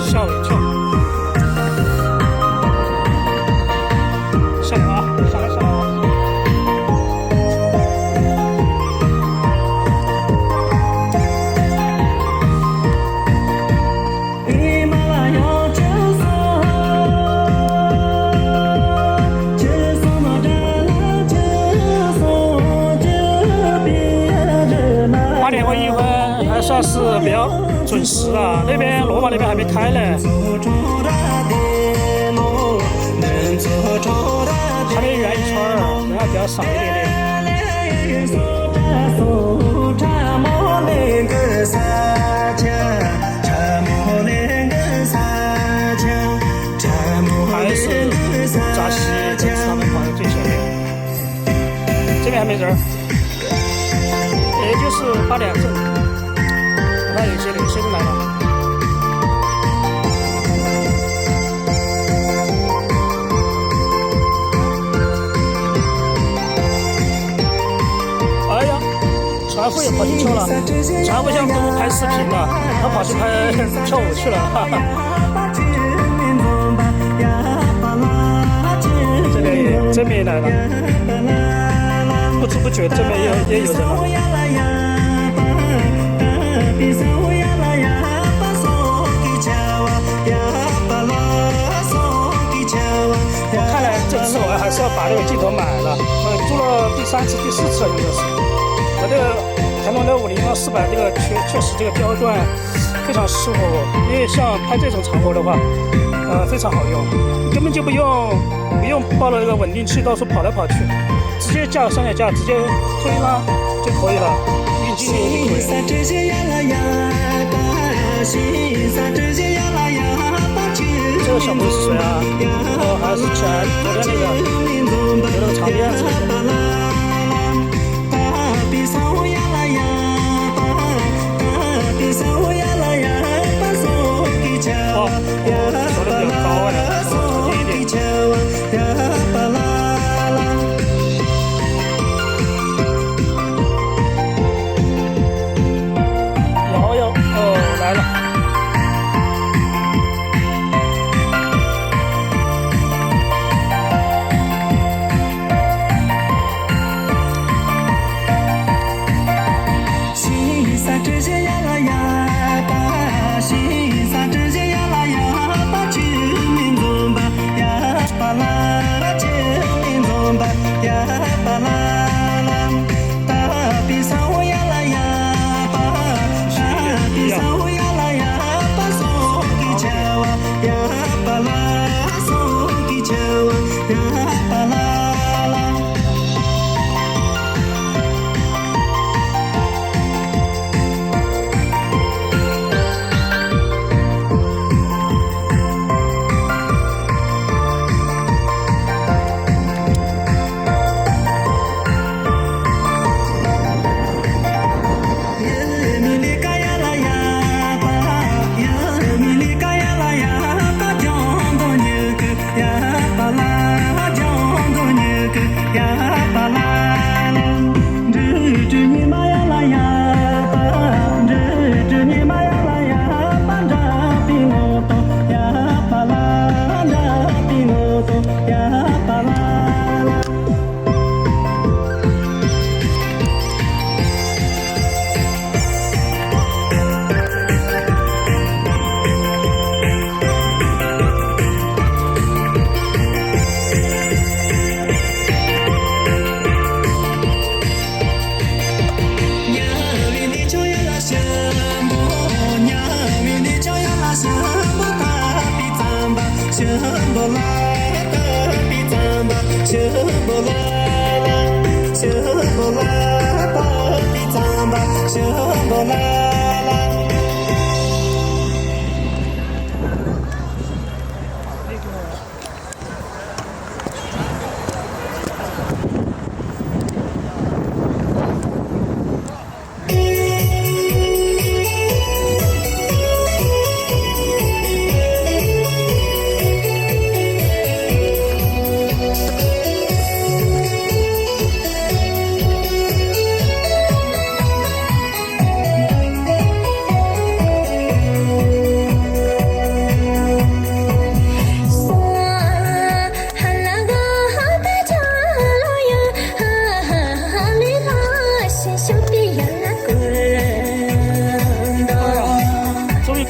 吓我一跳！下来啊，下来啊！8点和1分还算是比较准时啊，那边罗马那边还没开呢，还没圆一圈儿，人还比较少一点点。还是扎西跟他们跑在最前面，这边还没人，也就是8点正。我看有些领先来了。哎呀，船夫也跑进球了，船夫像跟我拍视频了，他跑去拍跳舞去了，哈哈。这边也来了，不知不觉这边也有人了。我看来这次我还是要把这个镜头买了，租了第3次、第4次了，应该是。我这个腾龙的50-400这个确实这个焦段非常适合我，因为像拍这种场合的话，非常好用，根本就不用抱了一个稳定器到处跑来跑去，直接架上脚架直接推拉就可以了，运镜也可以。这个小朋友是谁啊？还是昨天那个长辫子。哦，说的比较高啊，重新一点。摇摇，来了。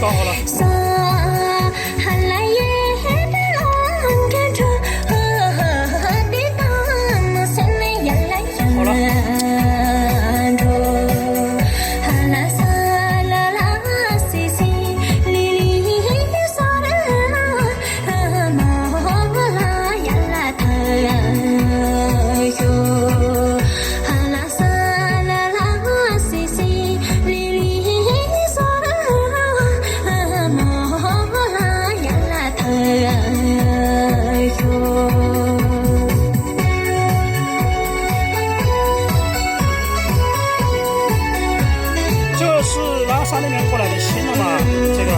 搞好了。好了。这个是拉萨那边过来的新的嘛？这个，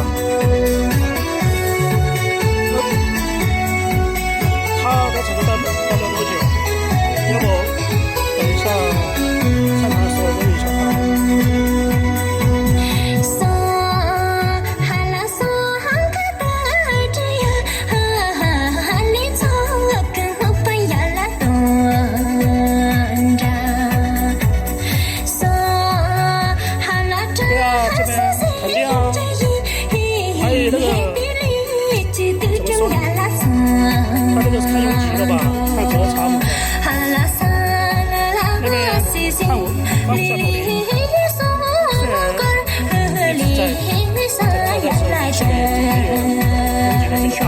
他在成都待了多久？要不等一下上台的时候问一下他。他这个是看邮局的吧，看核查不？那边看我放不下头的，虽然一直在跳的时候，是个邮局的下。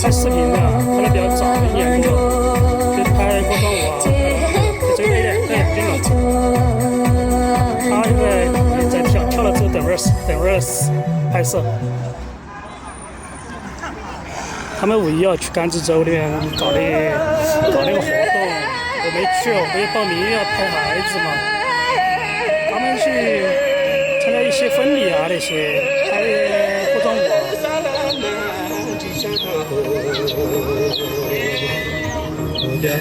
拍视频的，拍的比较早一点，就拍过动舞啊，就这个有点定了。他现在在跳了之后等 verse 拍摄。他们5·1要去甘孜州那边搞那个活动，我没去，我没报名，要拍孩子嘛。他们去参加一些婚礼啊那些，拍化妆舞。Yeah.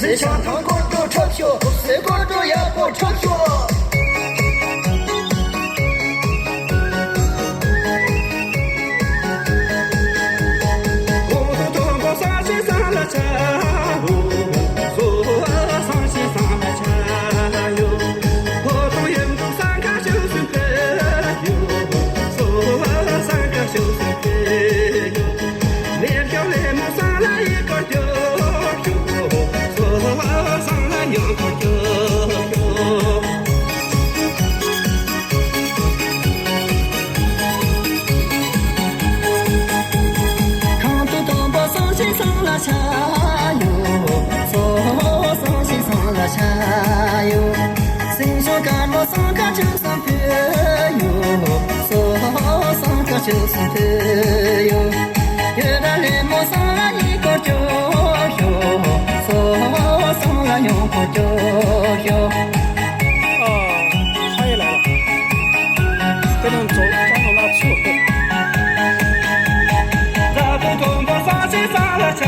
谁想堂口找车票，谁管着也报车票。茶哟，说上西上了茶哟，心说干了上个就是朋友，说上个就是朋友，有的来莫上了一个酒哟，说上了有个酒哟。他也来了，跟着走，刚好拉醋。咱不中国上西上了茶。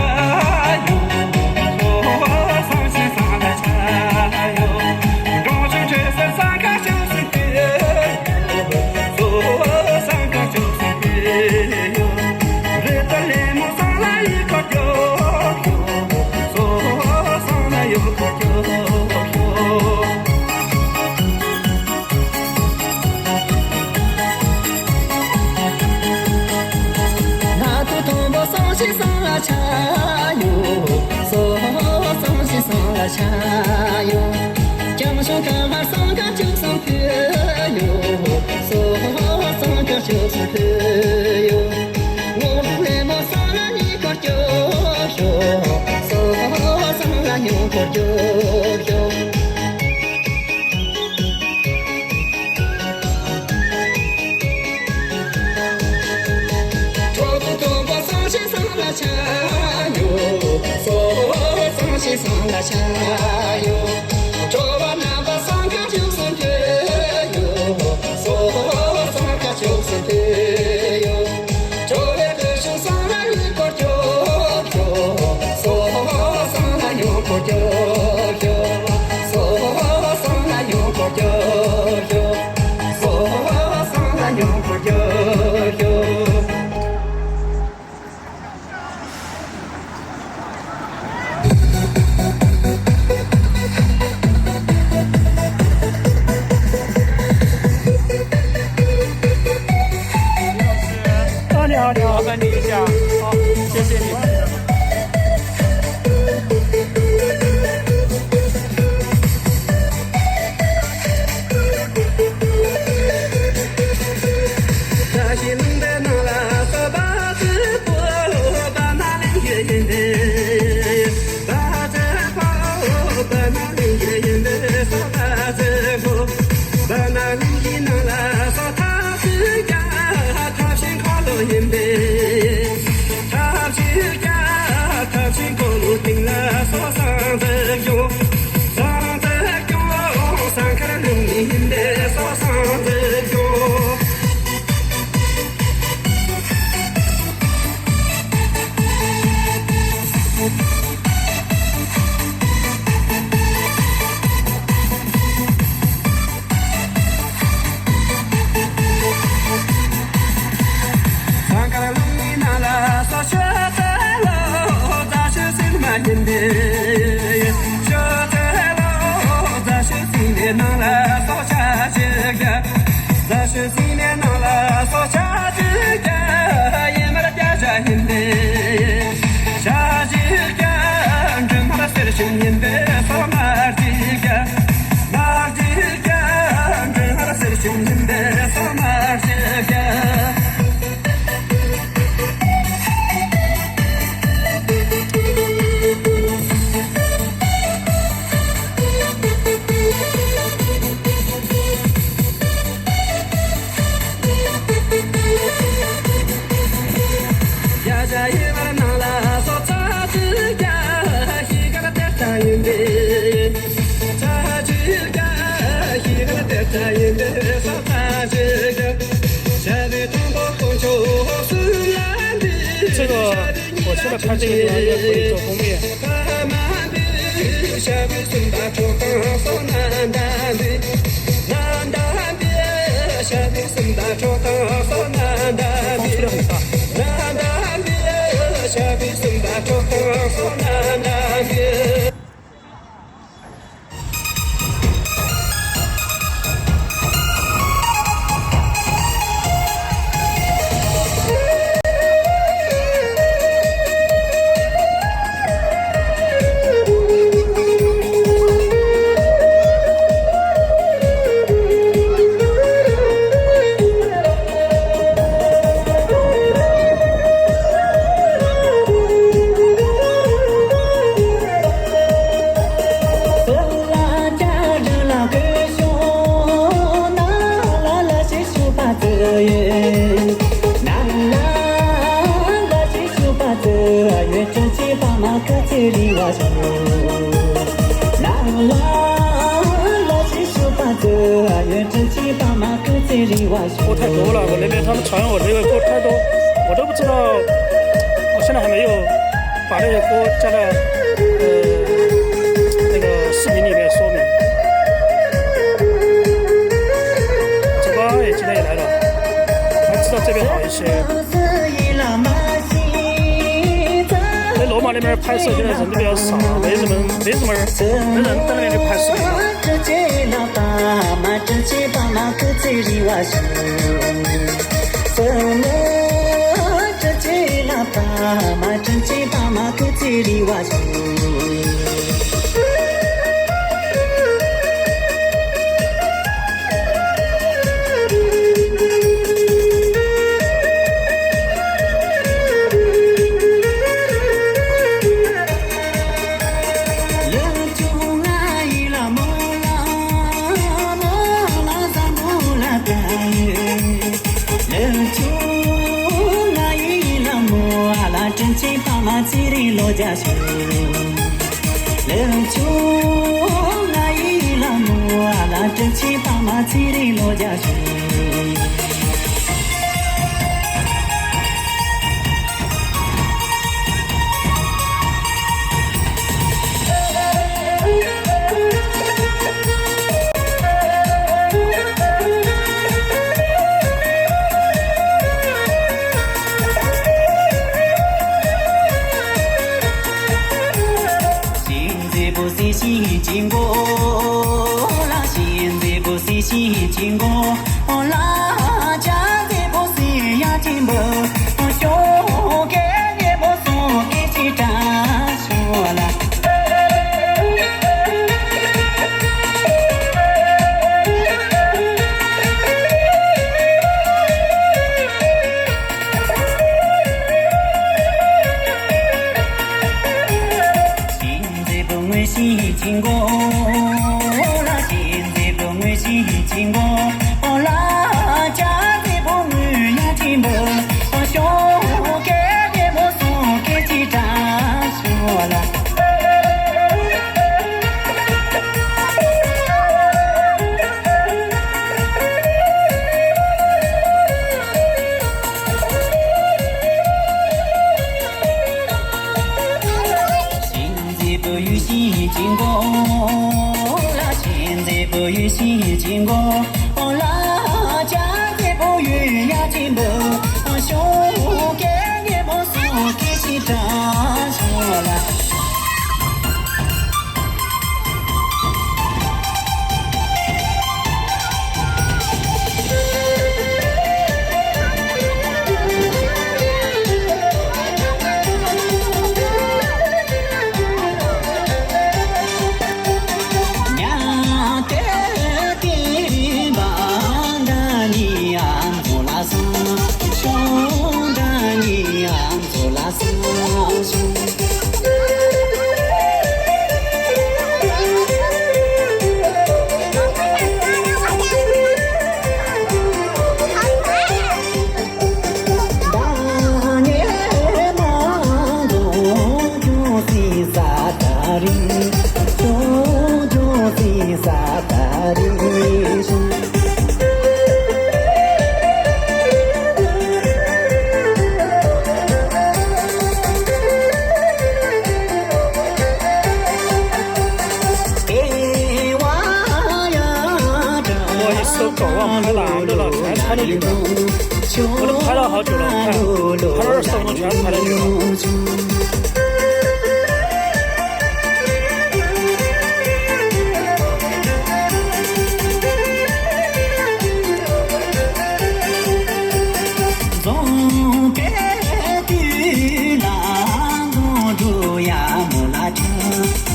茶哟，说上西上了茶哟，江上看哈上个就上朋友，说上个就是朋友，我不来莫上了一个酒哟，说上了有个酒哟。茶哟，说上西上了茶哟，这把那把上个就是朋友，说上个就是朋友，这来个手上了一个酒哟，说上了有个酒哟，说上了有个酒哟，说上了有个酒哟。麻烦你一下，好，谢谢你。那些弄的那拉说把子过，把那零爷爷的，把这跑，把那零爷爷的说把这过，把那零爷那拉说他是家，他先靠了人呗。听了说上这哟，上这哟，上开了农民的说上这哟。上开了农民那了说学这喽，咱是新买人的，学这喽，咱是新的能了说下这个，咱是新的能了说下这个，也没得家家人的，下这个，真没得谁的心人的说哪这个，哪这个，真没得谁的心人的说哪这个。这个我现在拍这个地方也可以做封面。的，下边送大桌放南丹的，南丹的，下边送大桌放南丹的，南丹的，下边送大桌放南丹的。歌太多了，我那边他们传我这个歌太多，我都不知道，我现在还没有把那些歌加到那个视频里面说明。嘴巴也今天也来了，还知道这边好一些。在罗马那边拍摄现在人都比较少，没什么人在那里拍视频了。到鱼了，我都拍了好久了，看拍了20分钟全拍到鱼了。总该的郎中住呀木拉车，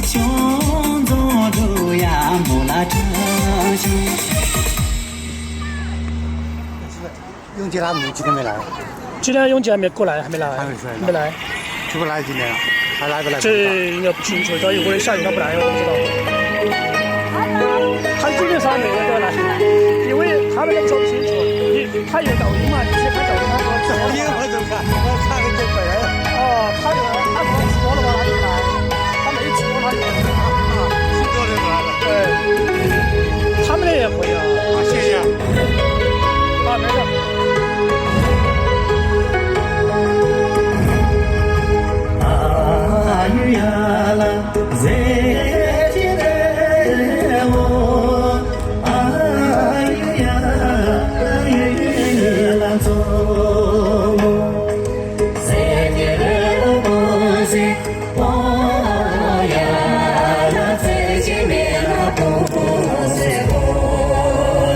兄中住呀木拉车。永杰他们今天没来，今天永杰还没过来，还没来，还没出来呢没来。去不来今天了，还来不来？这应该不清楚，这一会儿下雨他不来，我不知道。他基本上每个都来，因为他们都说不清楚，他有抖音嘛，你去看抖音，他说直播。抖音我怎么看？我看个就本人。哦，他说直播了嘛，他就来；他没直播他就来啊。挺多人来了。对，他们的也可以啊。啊，谢谢。啊，没事。啊咿呀啦，在天的我，啊咿呀啦走，在天的我在我呀啦，在前面啦不在我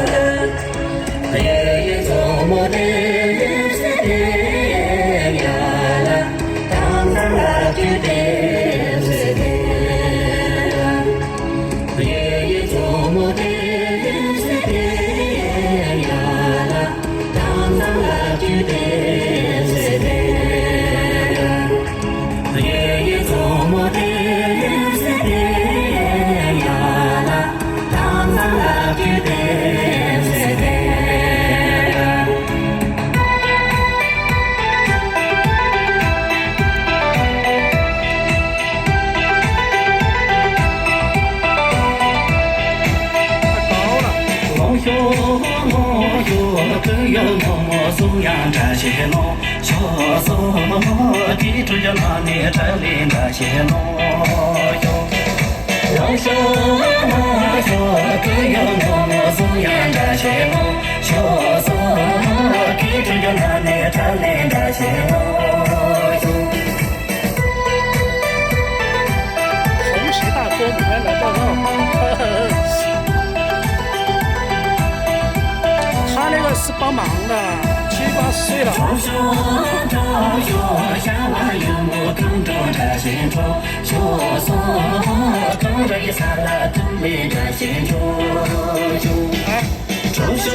啦，夜夜做梦的。松阳这些路，小松地主就拿你这里那些路哟。让手可有我松阳这些路，小松地主就拿你这里那些路哟。红旗大哥每天来报告。他那个是帮忙的，70、80岁了。招手下来有我跟着这些车，小松跟着一撒拉都没这些车。招手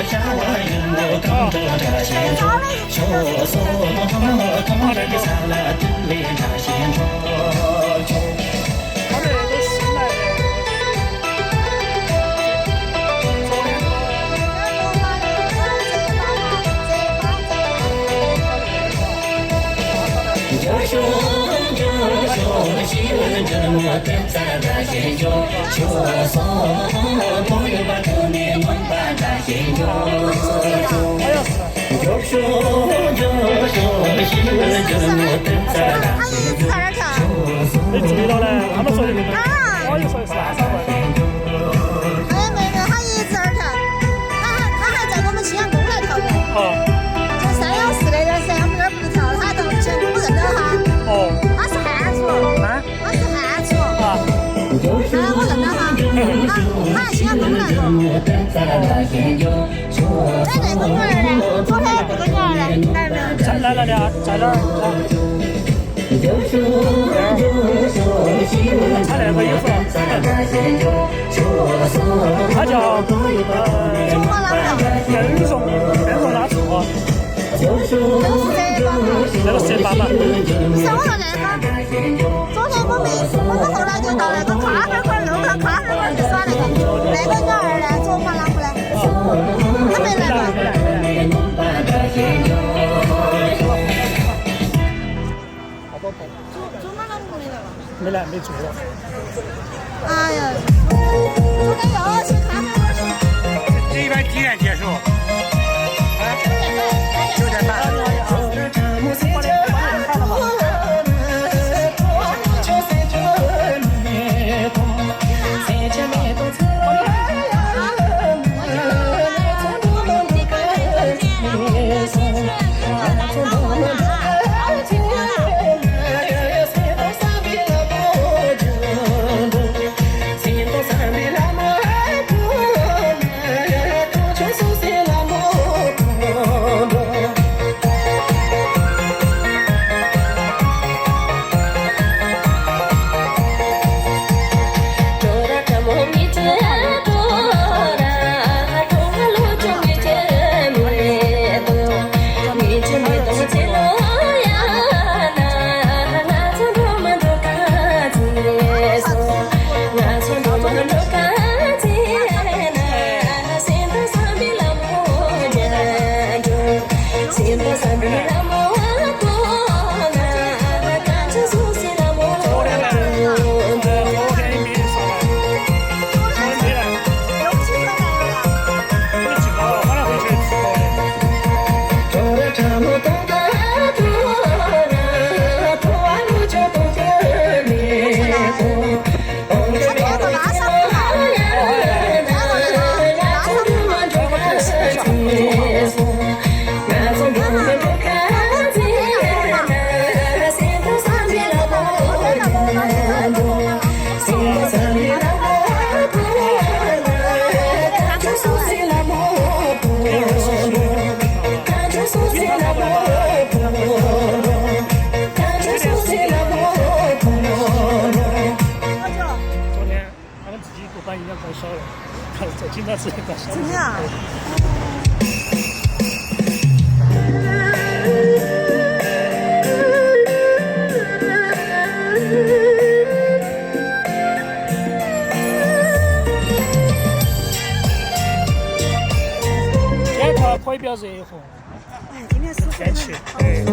下来有我跟着这些车，小松跟着一撒拉都没这些车。他们都新来的。就说喜欢这么的咱那些就就说朋友把这里弄把这些就说喜欢这么的咱那些就没注意到嘞，他们说的我就说的是哪三块？哎，妹妹，他一直在跳，他还在我们青阳宫来跳过。哦。就3幺4那点噻，我们这儿不跳，他到青阳宫认得他。哦。他是汉族。啊？他是汉族。啊。哎，我认得他。他青阳宫来过。哎，那个女儿呢？昨天这个女儿呢？来没有？在哪里啊？在哪儿？他那个衣服，他叫中国哪个？任荣拉错，那个蛇爸爸。是我说那个。昨天我们后来就到那个咖啡馆，路上咖啡馆去耍那个女儿呢，中华哪个呢？她没来吧？没来，没做。哎呀，昨天又去咖啡馆去。这一般几点结束？啊？9点半。今天自己干啥？怎么样？今天它可以比较热和，哎，今天是天气，对。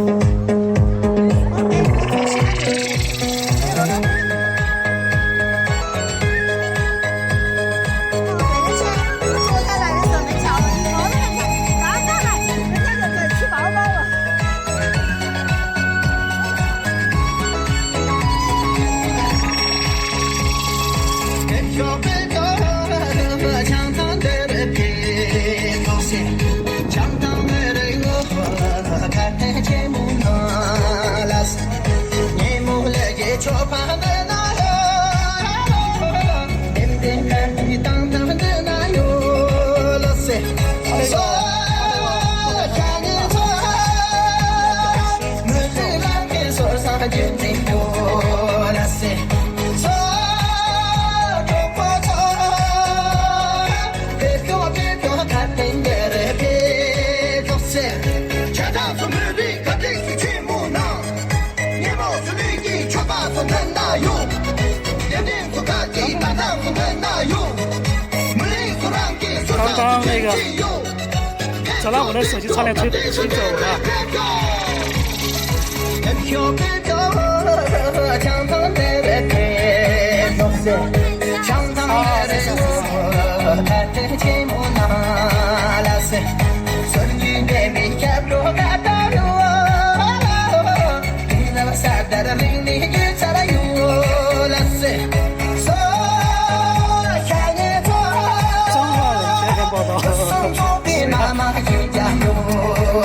刚刚那个在那我的手机差点吹走了。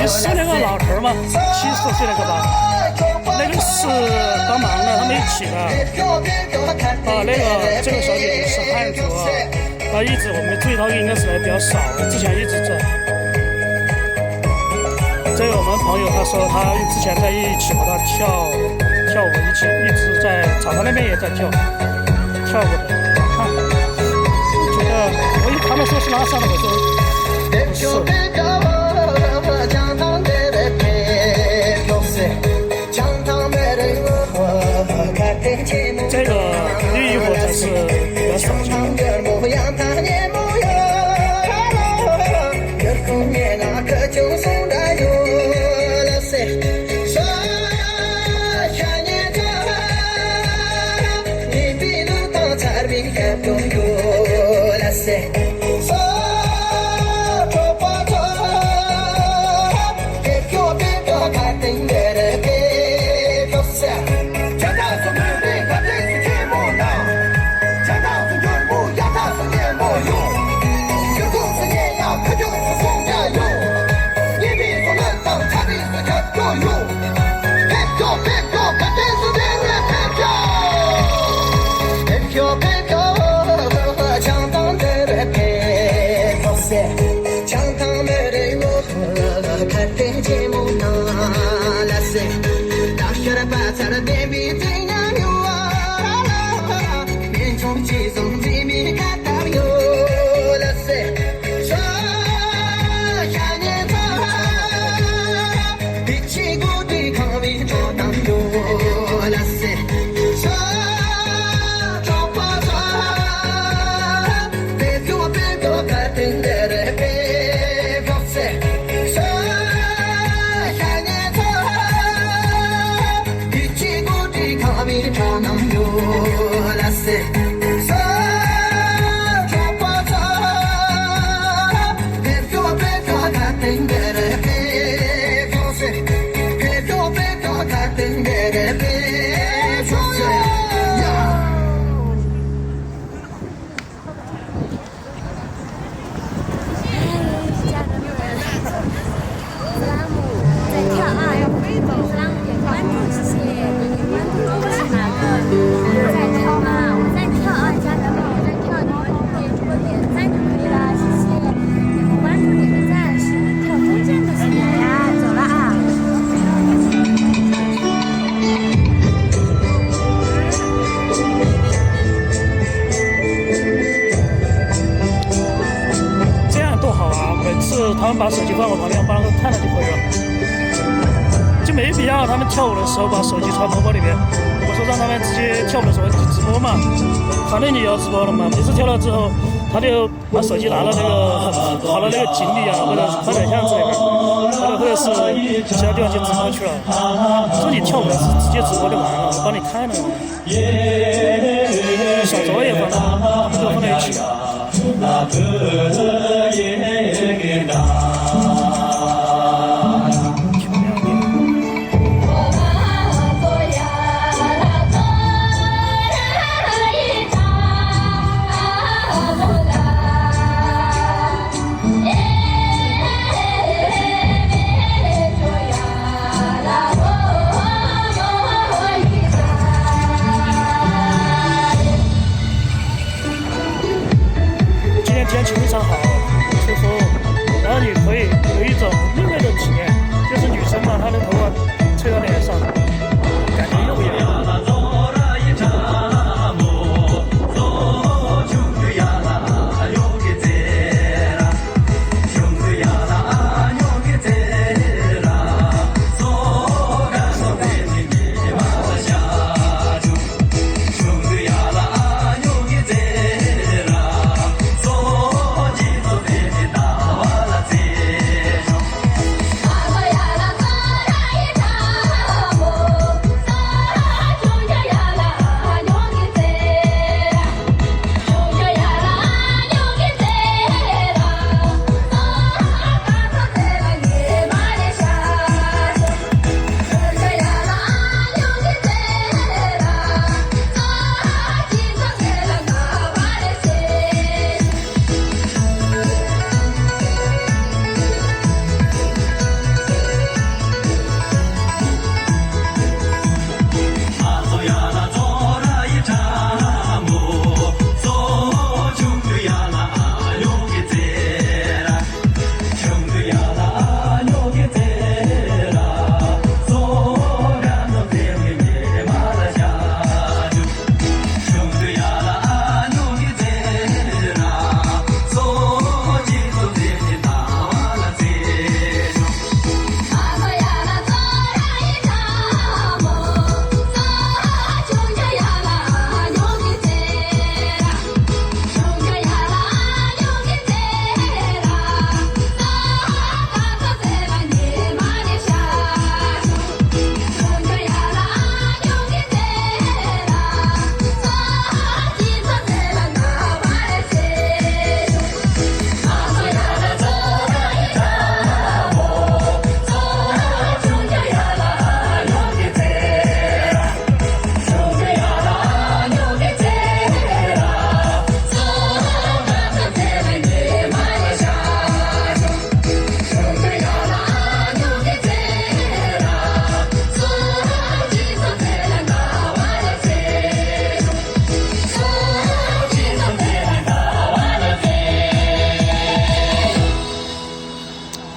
是那个老头嘛，70多岁那个吧，那个是帮忙的，他们一起的。这个小姐姐是汉族，一直我们注意到应该是来比较少，之前一直在。这个我们朋友他说他之前在一起和他跳舞，一直在草场那边也在跳舞的。觉得他们说是拉萨的，我说不是。这个绿衣服才是比较少见。们把手机放我旁边，帮他们看了就可以了，就没必要他们跳舞的时候把手机揣包包里面。我说让他们直接跳舞的时候就直播嘛，反正你要直播了嘛，每次跳了之后，他就把手机拿到那个跑到那个井里啊，或者是快点巷子里面，或者是其他地方去直播去了。说你跳舞是直接直播就完了，我帮你看了。小卓也放了，他们都放在一起。天气非常好，吹风，然后你可以有一种另类的体验，就是女生嘛，她的头发吹到脸上，感觉又不一样。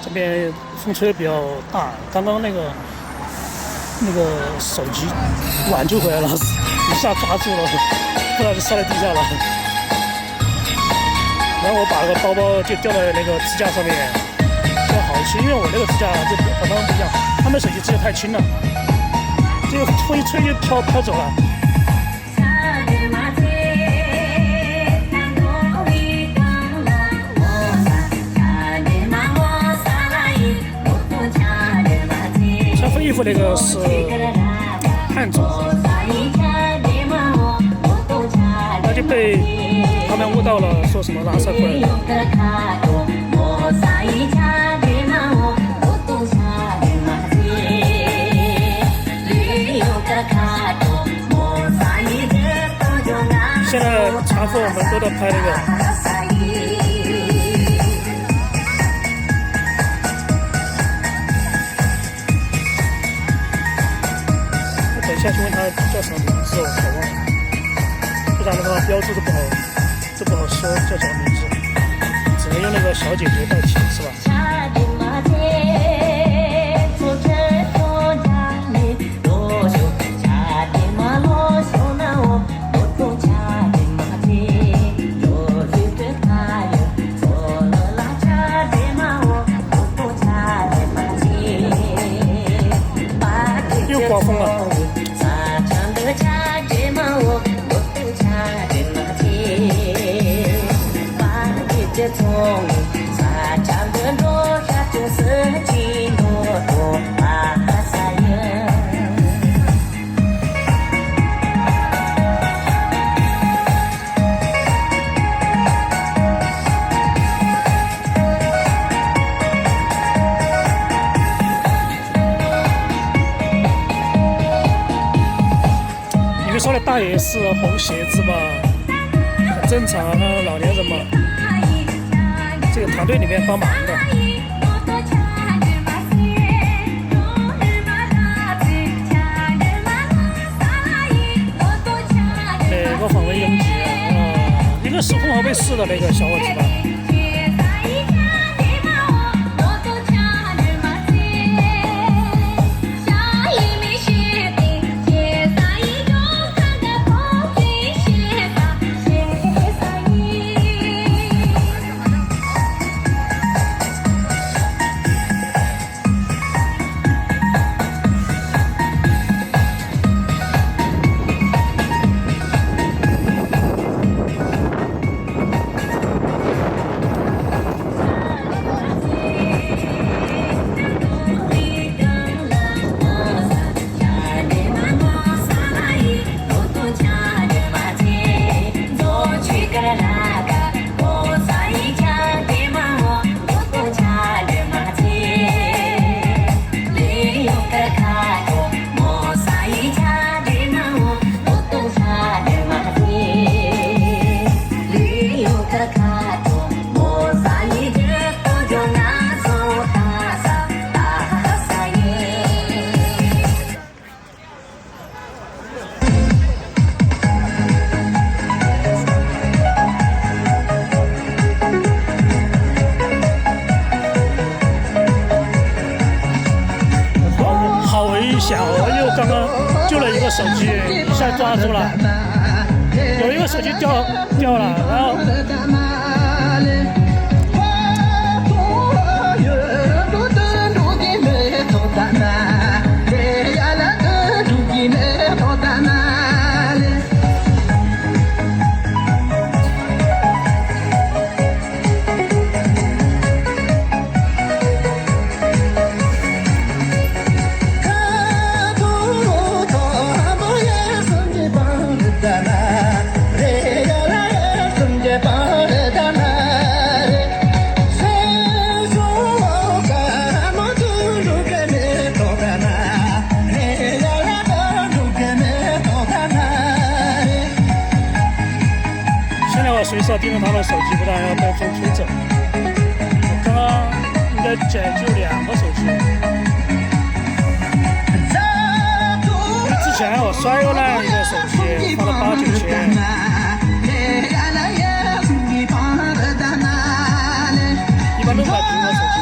这边风吹比较大，刚刚那个手机挽救回来了，一下抓住了，不然就摔在地下了。然后我把那个包包就吊在那个支架上面，就好一些，因为我那个支架就和他们不一样，他们手机支架太轻了，这个风一吹就飘走了。穿风衣服那个是汉族，那就被他们误导了，说什么拉萨过来的。现在长服我们都在拍那个。下去问他叫什么名字，我忘了，不然的话标注都不好说叫什么名字，只能用那个小姐姐代替，是吧？又刮风了。你们说的大爷是红鞋子嘛，很正常啊，那老年人嘛，这个团队里面帮忙的。哪个访问拥挤啊？一个是红河北市的那个小伙子吧。又刚刚救了一个手机，一下抓住了，有一个手机掉了，然后随时盯着他的手机，不然要被风吹走。我刚刚应该解救2个手机。之前我摔过那一个手机，花了8、9千。一般都买苹果手机。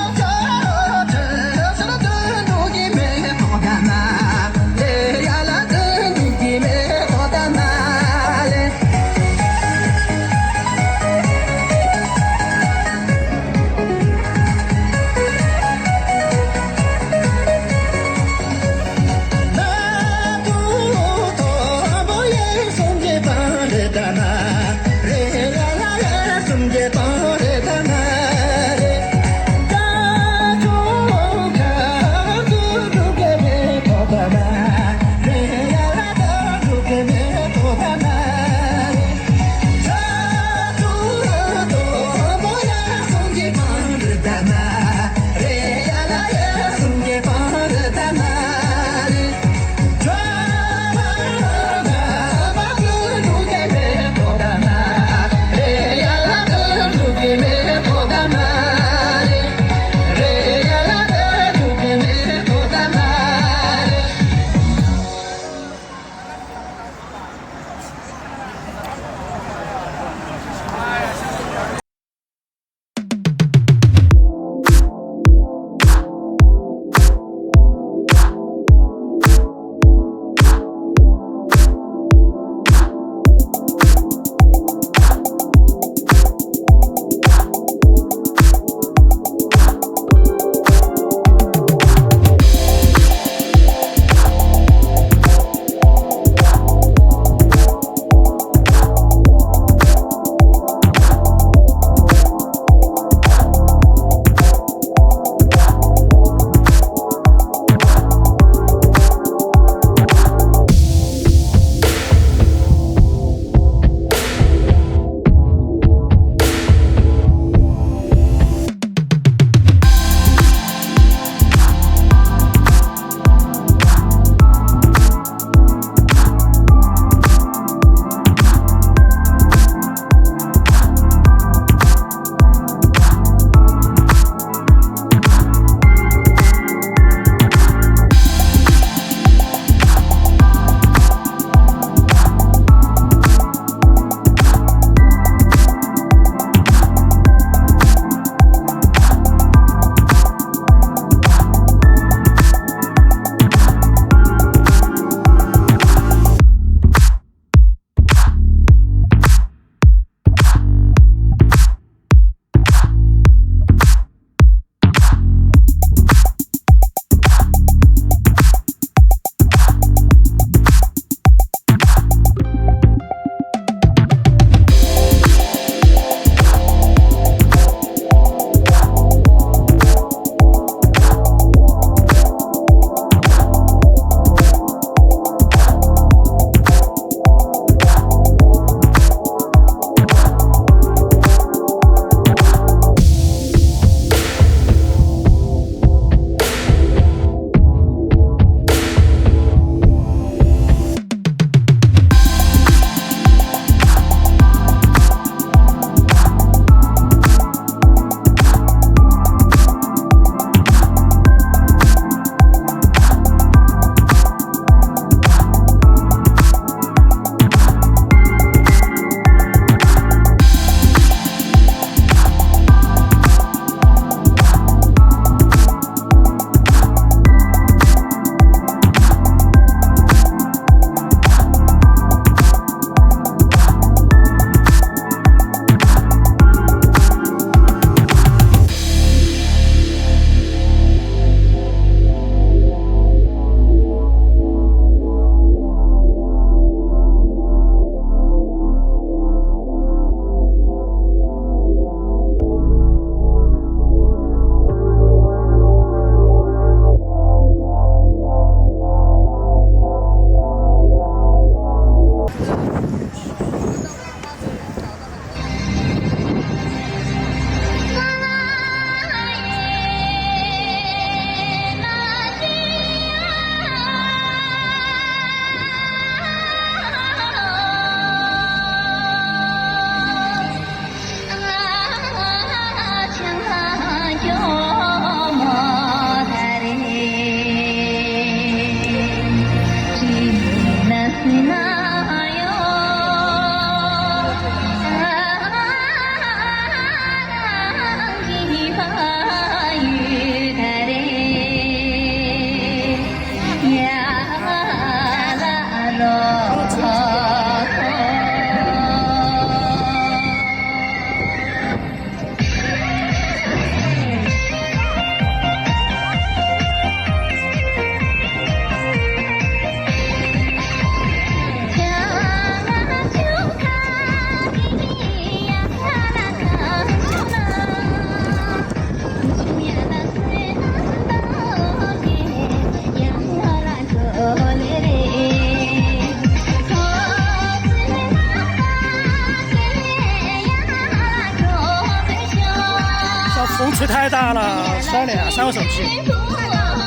太大了，3辆3个手机。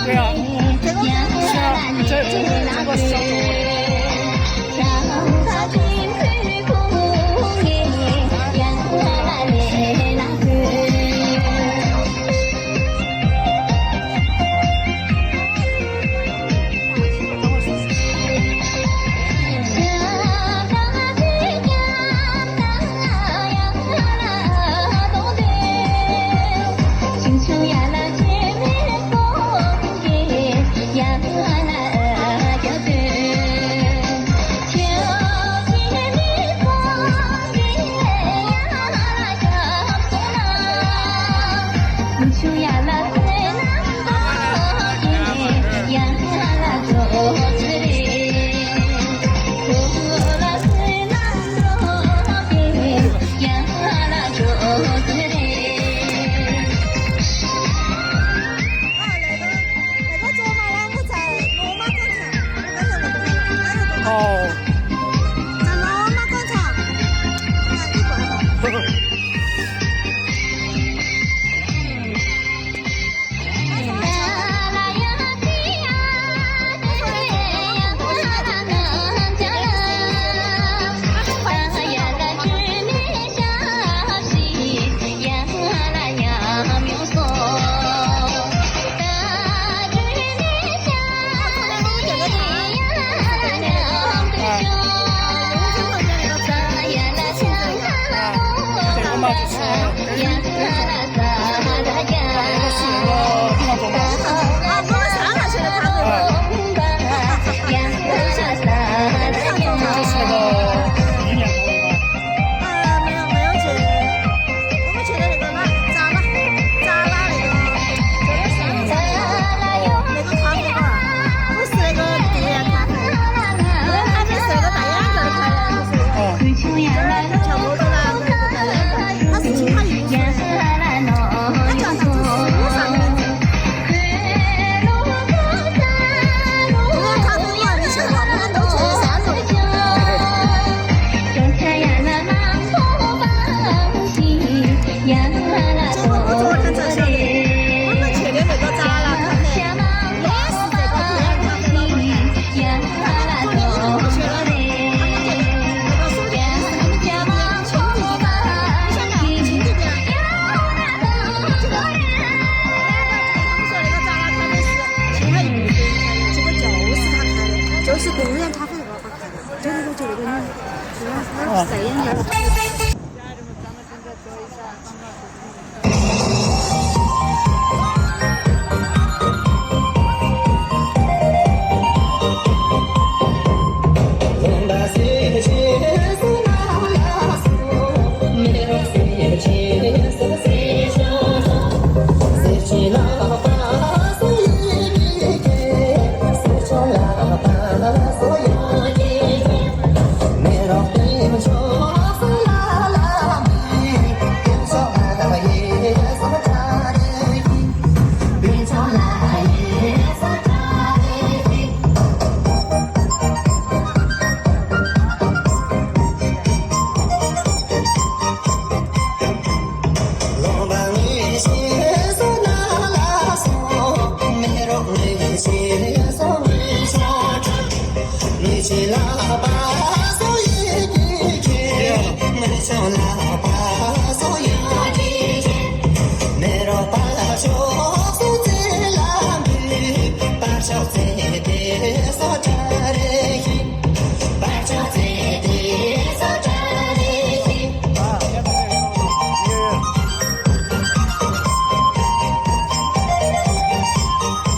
对啊，像这个小组。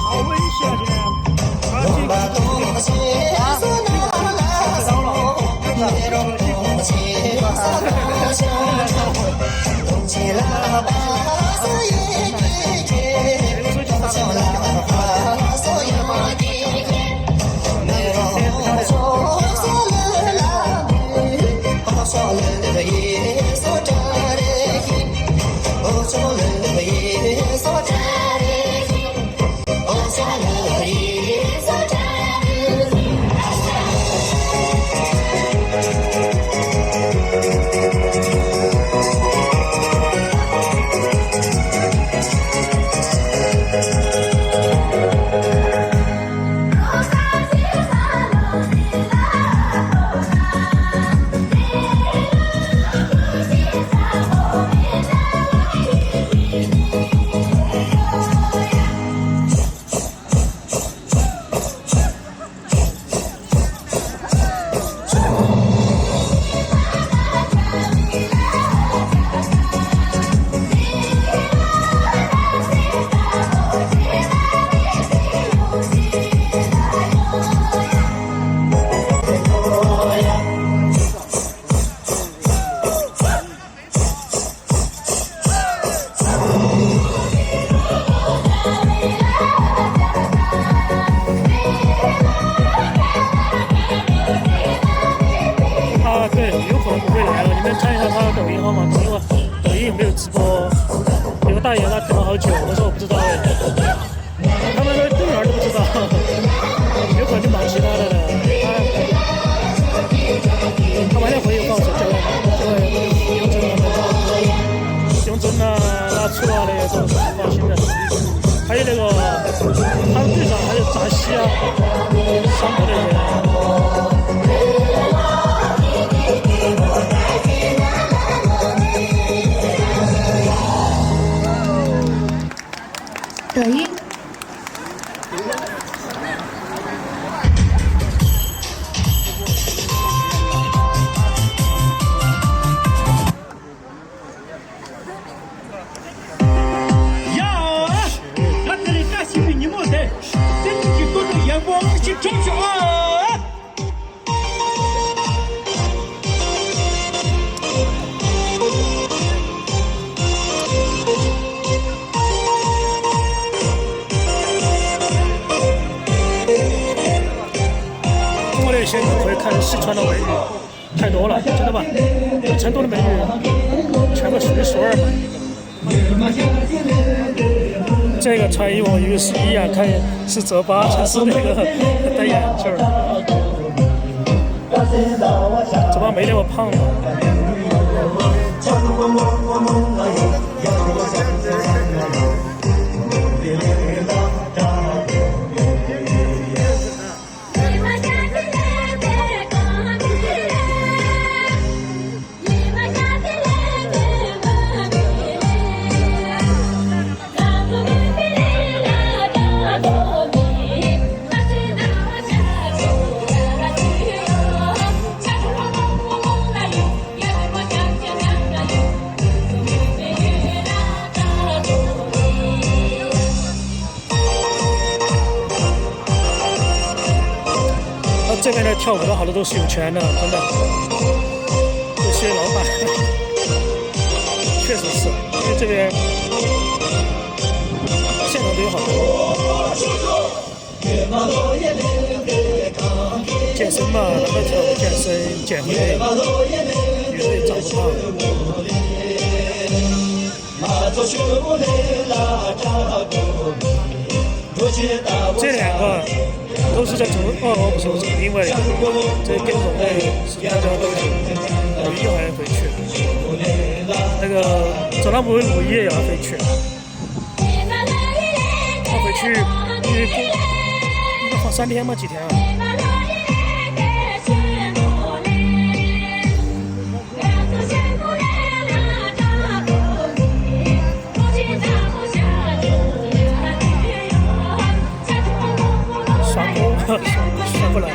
好危险，今天。话嘛，因为抖音没有直播。有个大爷他等了好久，我说我不知道哎，他们说对儿都不知道，有可能就忙其他的了。他晚点回去告诉这位永贞啊，那出来的都是放心的。还有那个他们队长还有扎西啊，上国的人。抖音。呀，他这里大西比你们的，身体多种阳光去冲冲啊！现在会看四川的美女太多了，真的吧？成都的美女全部数一数二嘛。这个穿衣服有是一眼看是泽巴，还是那个戴眼镜儿。泽巴没那么胖嘛。这边的跳舞的好多都是有钱的，真的，这些老板确实是，因为这边现场都有好多健身嘛，然后跳舞健身减肥，女的也长不胖。这两个都是在成哦，不是我另外一个，这跟种类是大家都有，一会儿回去，那个走廊部5夜也要回去，他回去因为应该放3天吗？几天啊？算不来。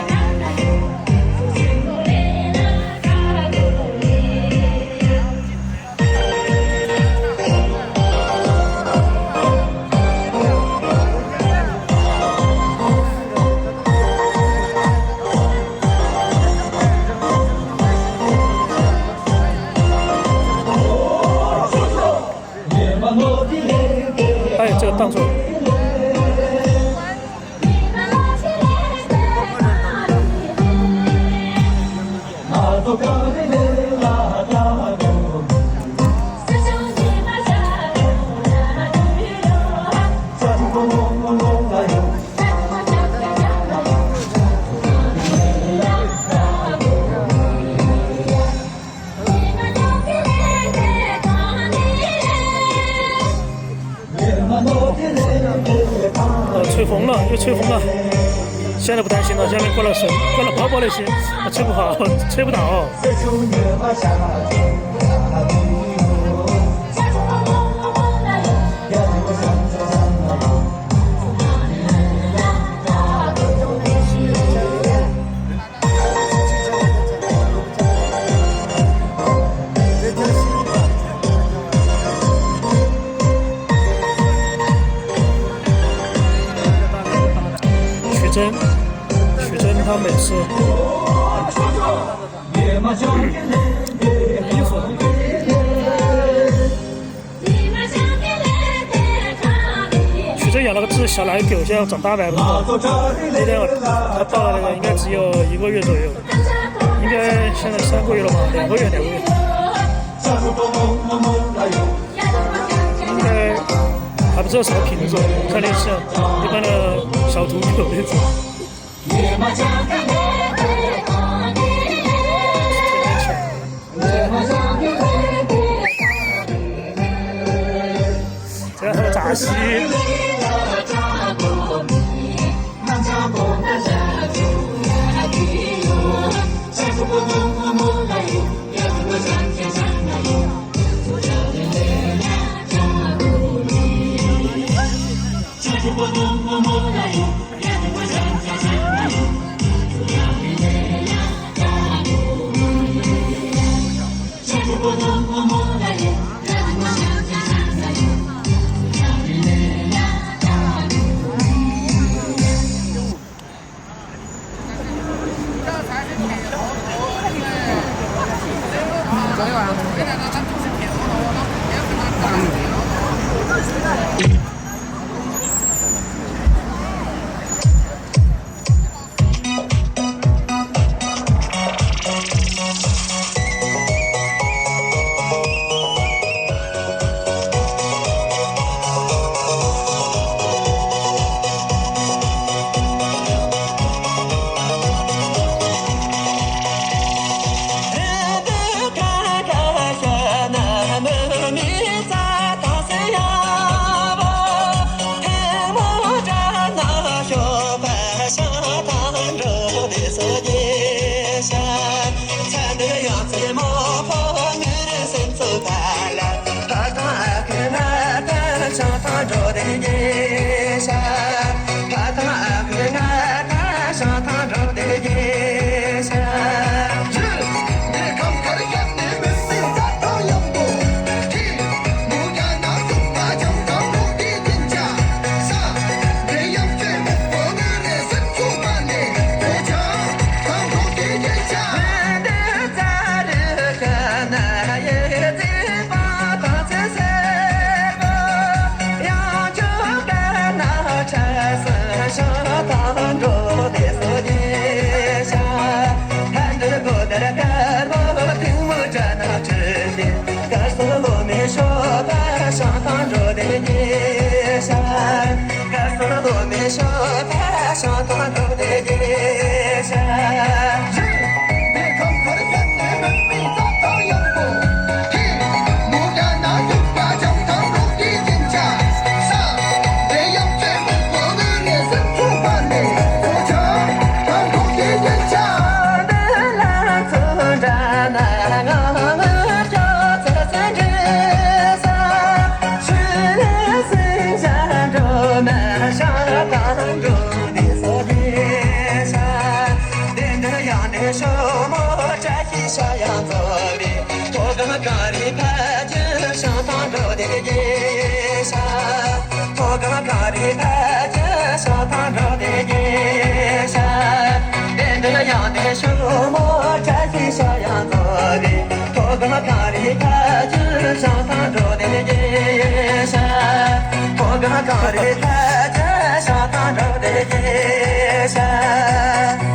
哎，这个当做。吹风了，又吹风了。现在不担心了，下面关了水，关了泡泡那些，吹不好，吹不倒。徐峥他每次衣服，徐峥养了个只小奶狗，现在要长大了，不是吗？那天他到了那个应该只有1个月左右，应该现在3个月了吧，2个月。应该还不知道什么品种，看那像一般的小土狗那种。这还有炸西。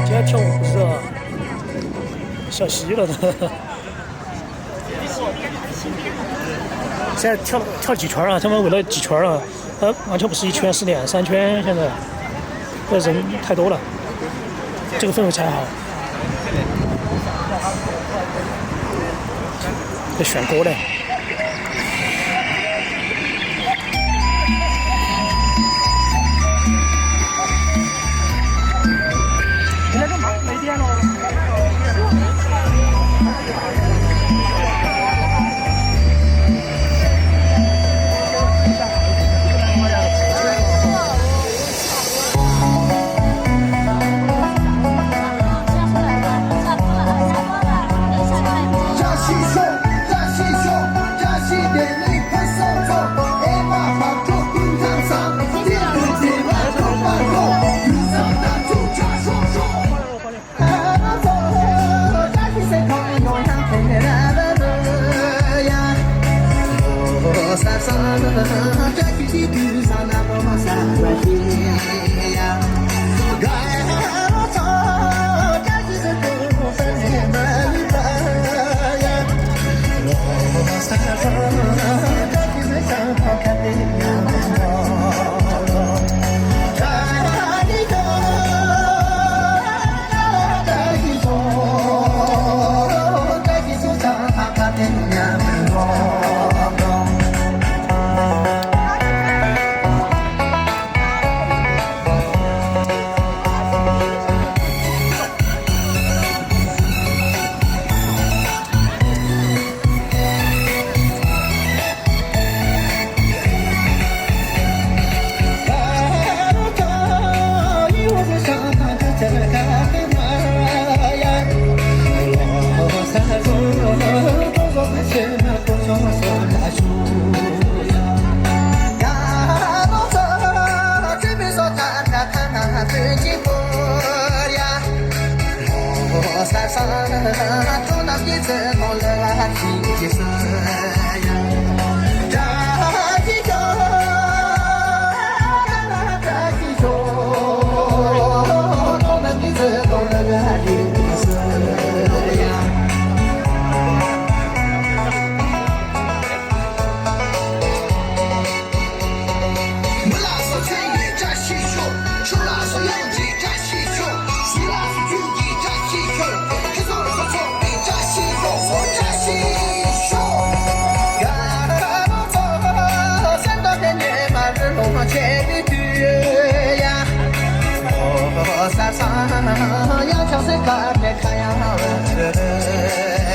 今天跳舞不是啊，小溪了的。现在跳几圈啊？他们为了几圈啊？完全不是一圈，是2、3圈。现在这人太多了，这个氛围才好。在选歌嘞。你在干嘛？没电了。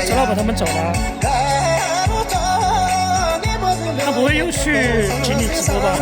周老板他们走了，他不会又去锦鲤直播吧？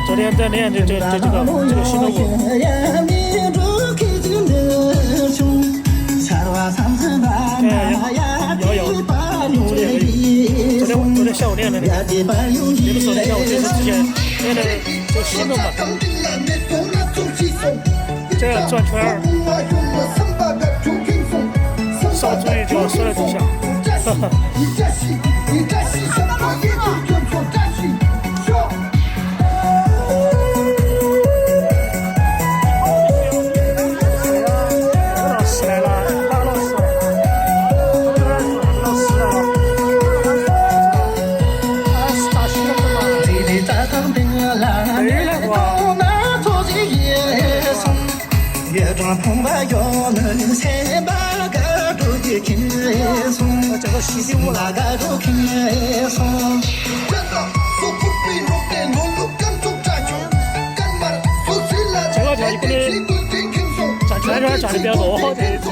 昨天在练这个新的舞。昨天下午练的那个，也不是昨天下午，就是之前练的就新的嘛。这样转圈儿，稍注意就摔了几下。哈哈。这个西的舞了。这个叫一般的转圈圈转的比较多，这一次。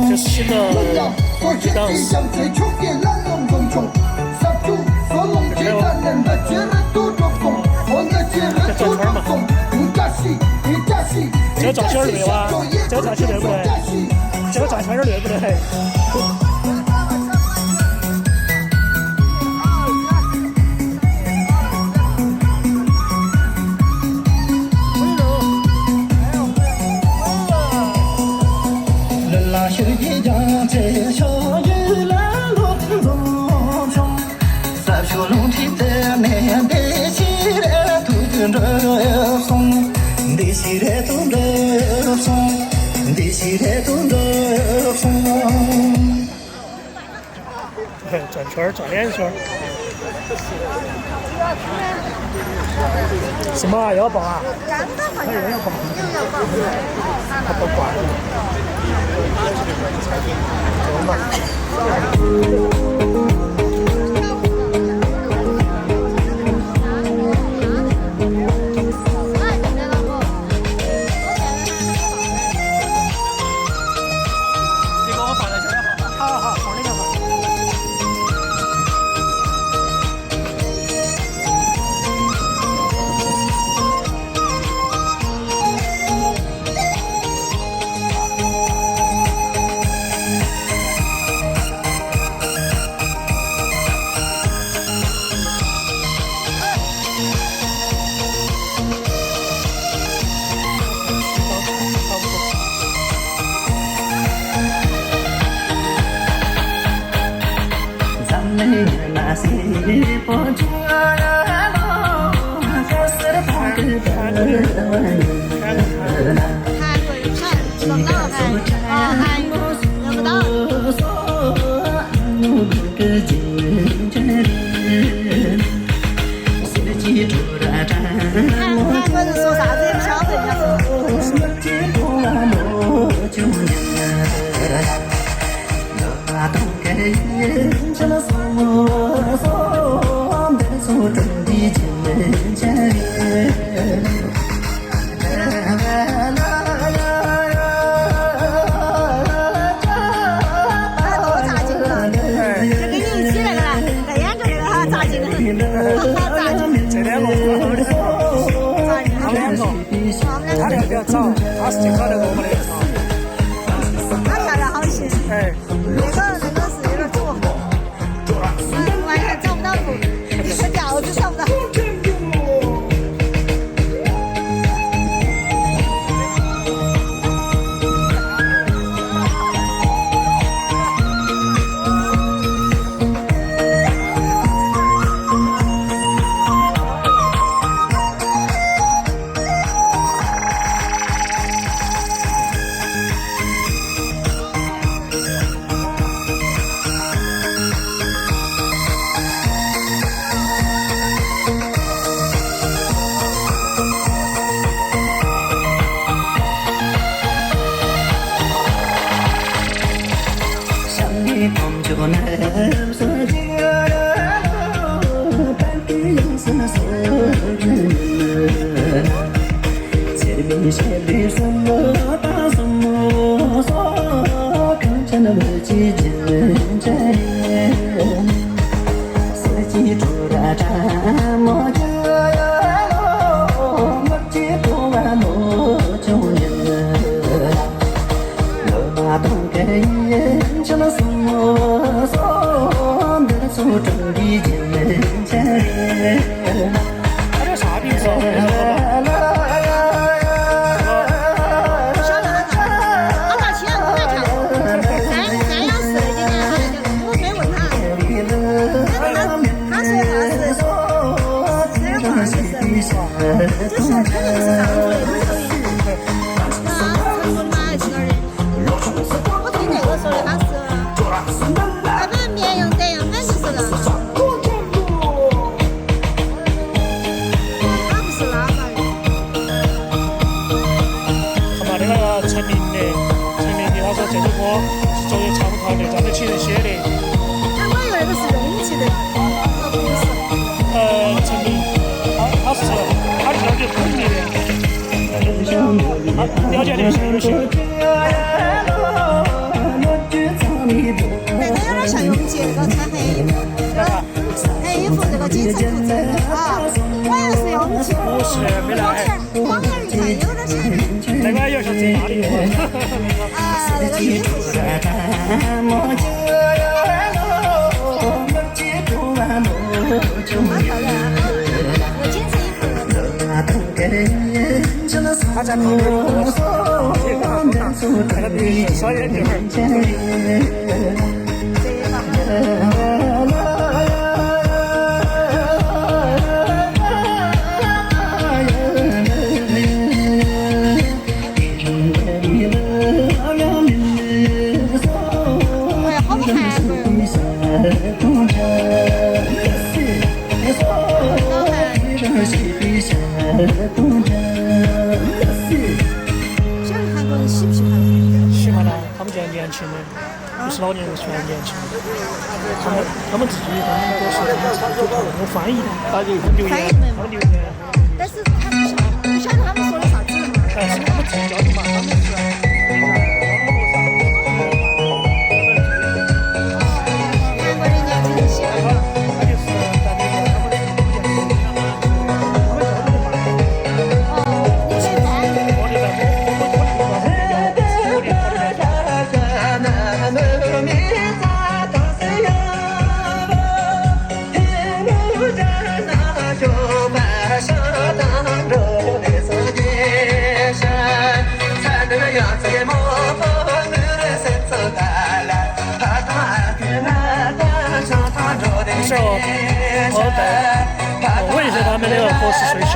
这是新的档次。这转圈对哇？这转圈对不对？这个转圈对不对？转圈转两圈。什么要报啊？要报。他不管。走嘛。他那个比较早，他是最早那个我们那个早。他跳的好行，哎，那个是有点土，完全找不到路，这调子找不到。这首歌是作为唱团的，张德清写的。哎，我以为那个是容器的，那不是。陈明，他是他的了解空灵的，他了解的是有些。那个有点像永杰，那个穿黑衣服，黑衣服这个紧身裤子啊，我以为是永杰。不是，没来。光眼一看有点像。那个有像在哪里？啊，那个衣服是。蛮漂亮啊，那个紧身衣服。他在旁边，这个好看，那个比少一点。韩国人喜不喜欢？喜欢啦，他们就是年轻的，不是老年人喜欢年轻的。他们自己都是他们唱就他们翻译的，他就留言，他们留言。但是他不晓得他们说的啥子嘛。但是他们自己教的嘛，他们是。韩国人年轻人喜欢。是哦，我也是他们那个歌是谁写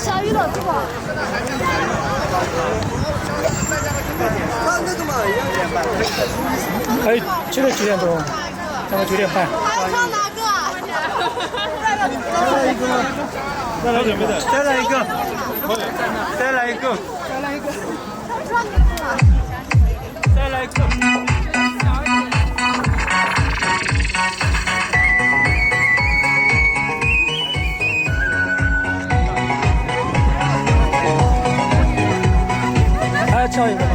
下雨了，是吧？哎，现在几点钟？大概9点半。还要哪个啊？再来一个，再来一个，再来一个，再来一个。还要叫一个吗？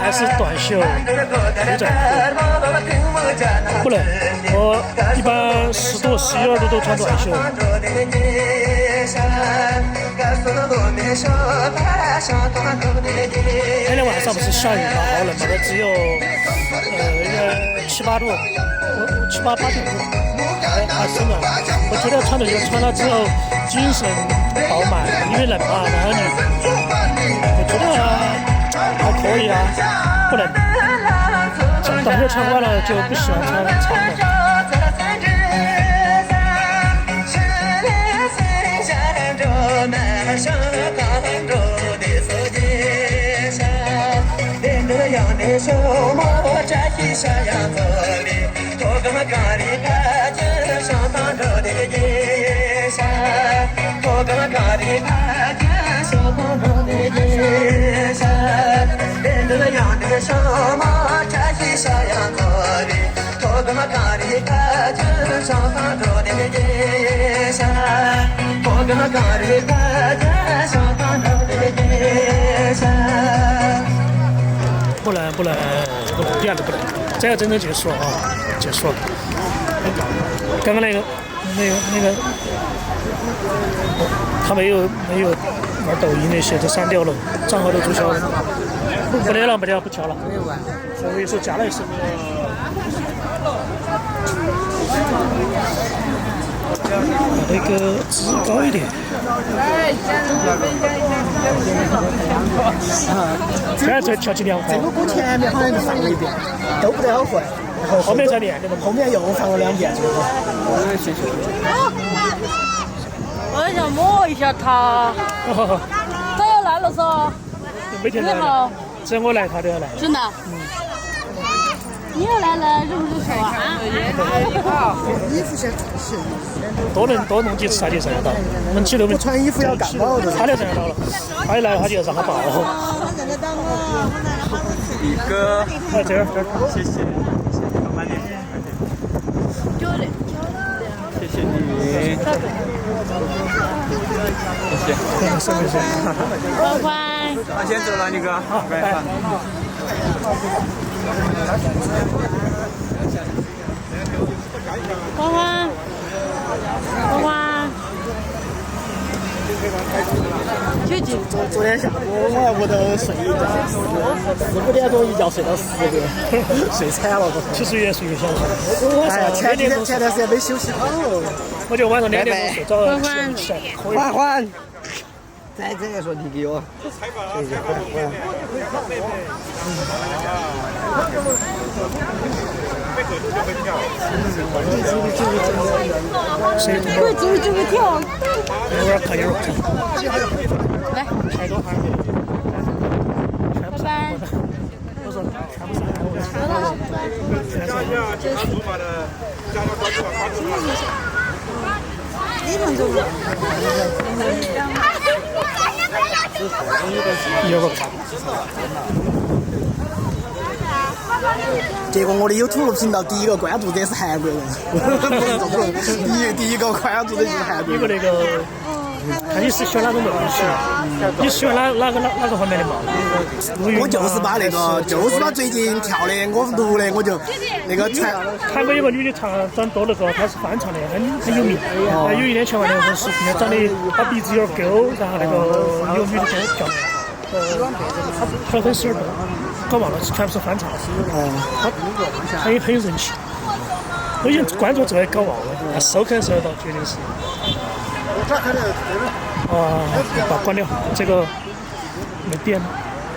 还是短袖牛仔裤，不能，我一般10度、11、12度都穿短袖。那天晚上不是下雨吗？好冷嘛，都只有7、8度，7、8、8、9度。还是暖，我觉得穿了之后精神饱满，因为冷嘛，然后我觉得还可以啊，不冷。短袖穿惯了就不喜欢穿长的。不能，第二个不能，这个真的结束了啊，结束了。刚刚那个，他没有玩抖音那些都删掉了，账号都注销了，不得了，不调了。所以说加了一次。把那个值高一点。再调起2这个歌前面好像就放了一遍，都不太好会。然后后面再练，后面又放了2遍。我想摸一下它。他要来了噻。每天来。只要我来，他都要来。真的。你要来了，是不是说啊？衣服先行。多弄几次他就上得到。我们起都没穿衣服要感冒的。他就上得到了，他一来他就让他抱。我认得到我，李哥，这儿，谢谢，慢点，谢谢你，谢谢，乖乖，那先走了，李哥，好，拜拜。欢欢，昨天下午我在屋头睡一觉，4、5点钟一觉睡到10点，睡惨了都。其实越睡越想睡。哎呀，前段时间没休息好。我就晚上2点钟睡，早上起来可以。欢，再这样说你给我。会走个跳。一会儿看。来，太多还拜拜。我说全部是安慰。结果我的 YouTube 频道第一个关注者是韩国人，第一个关注的就是韩国人。那个，看你是喜欢哪种类型？你喜欢哪个方面的嘛？我就是把最近跳的我录的我就那个传。韩国有个女的长多了个，她是翻唱的，很有名。有一天全网那个视频，长得把鼻子有点勾，然后那个有女的在叫。她粉丝有点多，搞忘了，全部是翻唱。她很有人气。我已经关注这个搞忘了，收看收得到，绝对是。把关掉，这个没电了。